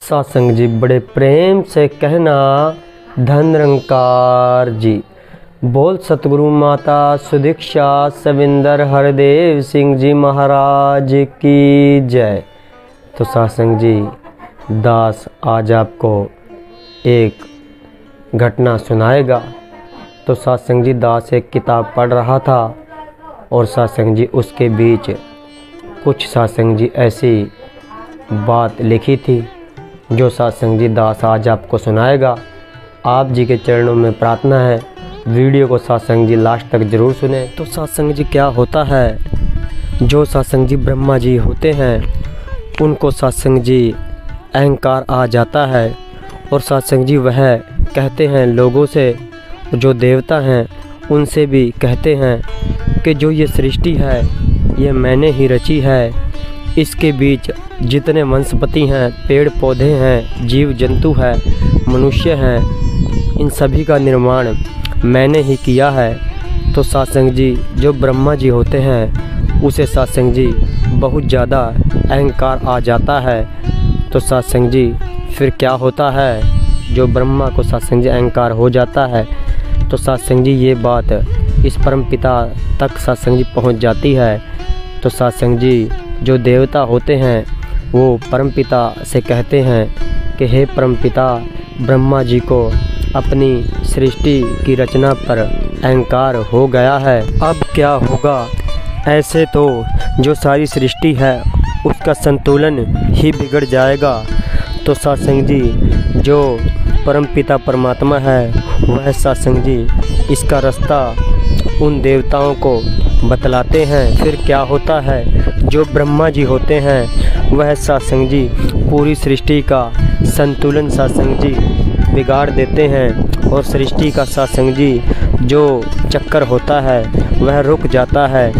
सत्संग जी बड़े प्रेम से कहना, धन निरंकार जी। बोल सतगुरु माता सुदीक्षा सविंदर हरदेव सिंह जी महाराज की जय। तो सत्संग जी दास आज आपको एक घटना सुनाएगा। तो सत्संग जी दास एक किताब पढ़ रहा था और सत्संग जी उसके बीच कुछ सत्संग जी ऐसी बात लिखी थी जो सत्संग जी दास आज आपको सुनाएगा। आप जी के चरणों में प्रार्थना है वीडियो को सत्संग जी लास्ट तक ज़रूर सुने। तो सत्संग जी क्या होता है, जो सत्संग जी ब्रह्मा जी होते हैं उनको सत्संग जी अहंकार आ जाता है और सत्संग जी वह कहते हैं लोगों से, जो देवता हैं उनसे भी कहते हैं कि जो ये सृष्टि है ये मैंने ही रची है। इसके बीच जितने वनस्पति हैं, पेड़ पौधे हैं, जीव जंतु है, मनुष्य हैं, इन सभी का निर्माण मैंने ही किया है। तो सत्संग जी जो ब्रह्मा जी होते हैं उसे सत्संग जी बहुत ज़्यादा अहंकार आ जाता है। तो सत्संग जी फिर क्या होता है, जो ब्रह्मा को सत्संग जी अहंकार हो जाता है तो सत्संग जी ये बात इस परमपिता तक सत्संग जी पहुँच जाती है। तो सत्संग जी जो देवता होते हैं वो परमपिता से कहते हैं कि हे परमपिता, ब्रह्मा जी को अपनी सृष्टि की रचना पर अहंकार हो गया है, अब क्या होगा। ऐसे तो जो सारी सृष्टि है उसका संतुलन ही बिगड़ जाएगा। तो सत्संग जी जो परमपिता परमात्मा है वह सत्संग जी इसका रास्ता उन देवताओं को बतलाते हैं। फिर क्या होता है, जो ब्रह्मा जी होते हैं वह सत्संग जी पूरी सृष्टि का संतुलन सत्संग जी बिगाड़ देते हैं और सृष्टि का सत्संग जी जो चक्कर होता है वह रुक जाता है,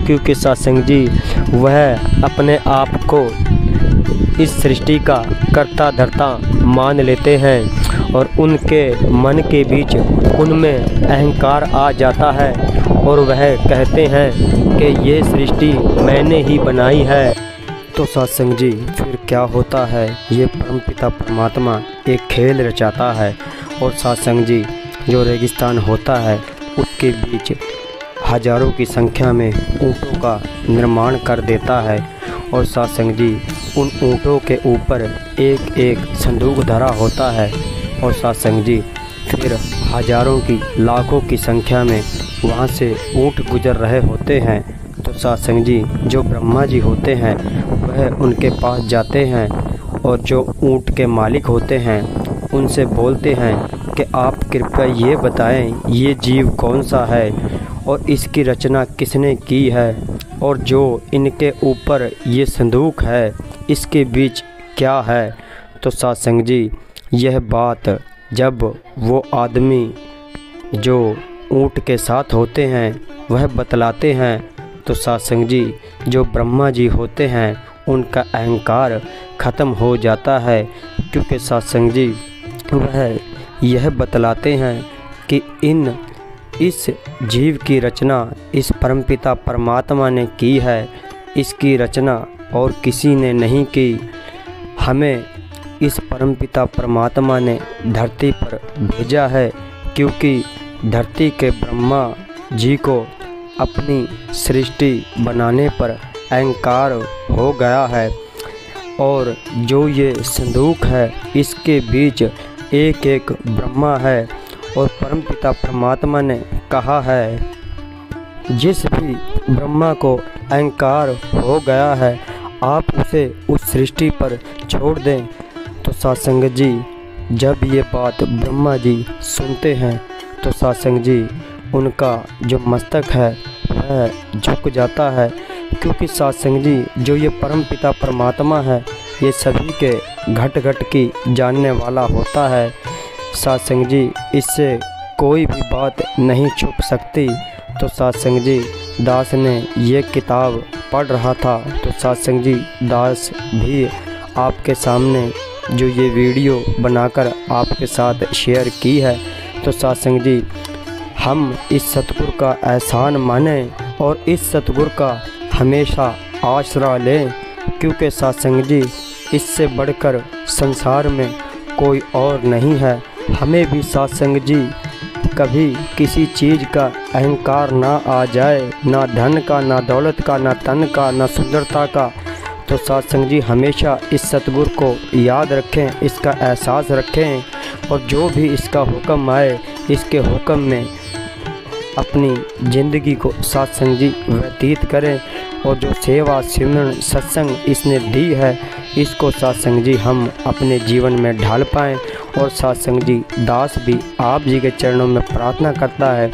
क्योंकि सत्संग जी वह अपने आप को इस सृष्टि का कर्ता धर्ता मान लेते हैं और उनके मन के बीच उनमें अहंकार आ जाता है और वह कहते हैं कि ये सृष्टि मैंने ही बनाई है। तो सत्संग जी फिर क्या होता है, ये परमपिता परमात्मा एक खेल रचाता है और सत्संग जी जो रेगिस्तान होता है उसके बीच हजारों की संख्या में ऊँटों का निर्माण कर देता है और सत्संग जी उन ऊँटों के ऊपर एक एक संदूक धरा होता है और सत्संग जी फिर हजारों की लाखों की संख्या में वहाँ से ऊँट गुजर रहे होते हैं। तो सत्संग जी जो ब्रह्मा जी होते हैं वह उनके पास जाते हैं और जो ऊँट के मालिक होते हैं उनसे बोलते हैं कि आप कृपया ये बताएं ये जीव कौन सा है और इसकी रचना किसने की है, और जो इनके ऊपर ये संदूक है इसके बीच क्या है। तो सत्संग जी यह बात जब वो आदमी जो ऊँट के साथ होते हैं वह बतलाते हैं तो सत्संग जी जो ब्रह्मा जी होते हैं उनका अहंकार ख़त्म हो जाता है, क्योंकि सत्संग जी वह यह बतलाते हैं कि इस जीव की रचना इस परमपिता परमात्मा ने की है, इसकी रचना और किसी ने नहीं की। हमें इस परमपिता परमात्मा ने धरती पर भेजा है, क्योंकि धरती के ब्रह्मा जी को अपनी सृष्टि बनाने पर अहंकार हो गया है और जो ये संदूक है इसके बीच एक एक ब्रह्मा है और परमपिता परमात्मा ने कहा है जिस भी ब्रह्मा को अहंकार हो गया है आप उसे उस सृष्टि पर छोड़ दें। तो सत्संग जी जब ये बात ब्रह्मा जी सुनते हैं तो सत्संग जी उनका जो मस्तक है वह झुक जाता है, क्योंकि सत्संग जी जो ये परमपिता परमात्मा है ये सभी के घट घट की जानने वाला होता है। सत्संग जी इससे कोई भी बात नहीं छुप सकती। तो सत्संग जी दास ने ये किताब पढ़ रहा था तो सत्संग जी दास भी आपके सामने जो ये वीडियो बनाकर आपके साथ शेयर की है। तो सत्संग जी हम इस सतगुरु का एहसान मानें और इस सतगुरु का हमेशा आसरा लें, क्योंकि सत्संग जी इससे बढ़कर संसार में कोई और नहीं है। हमें भी सत्संग जी कभी किसी चीज़ का अहंकार ना आ जाए, ना धन का, ना दौलत का, ना तन का, ना सुंदरता का। तो सत्संग जी हमेशा इस सतगुरु को याद रखें, इसका एहसास रखें और जो भी इसका हुक्म आए इसके हुक्म में अपनी ज़िंदगी को सत्संग जी व्यतीत करें। और जो सेवा सिमरन सत्संग इसने दी है इसको सत्संग जी हम अपने जीवन में ढाल पाएँ। और सत्संग जी दास भी आप जी के चरणों में प्रार्थना करता है,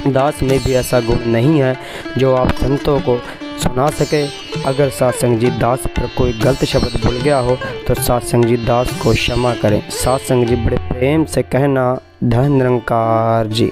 दास में भी ऐसा गुण नहीं है जो आप संतों को सुना सके। अगर सत्संग जी दास पर कोई गलत शब्द बोल गया हो तो सत्संग जी दास को क्षमा करें। सत्संग जी बड़े प्रेम से कहना, धन निरंकार जी।